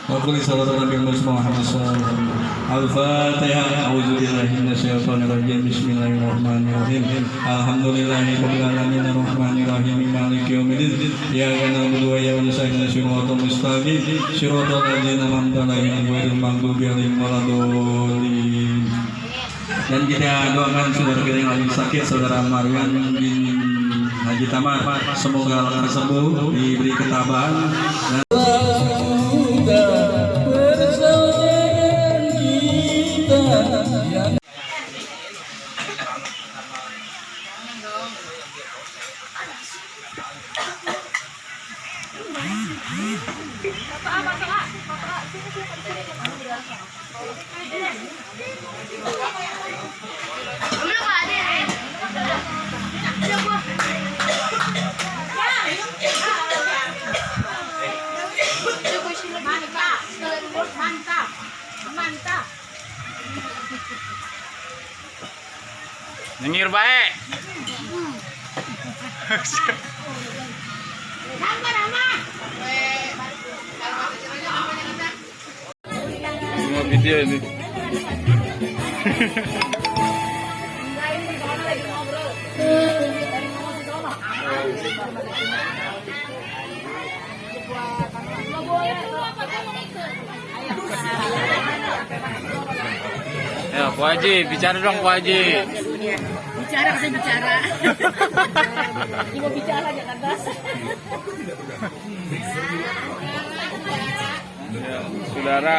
وقل صلاة النبي محمد صلى الله عليه وسلم الفاتحة أعوذ بالله من الشيطان الرجيم بسم الله الرحمن الرحيم الحمد لله رب العالمين الرحمن الرحيم مالك يوم الدين إياك نعبد وإياك نستعين صراط المستقيم صراط الذين أنعمت عليهم غير المغضوب عليهم ولا الضالين. Dan kita doakan saudara kita yang lagi sakit, saudara Marwan bin Haji Tamar, semoga lekas sembuh, diberi ketabahan. Dan nyengir baik. Semua video ini. Ya, Pak Haji, bicara dong Pak Haji. Bicara kasih bicara. Ibu bicara jangan basah. Ya, saudara.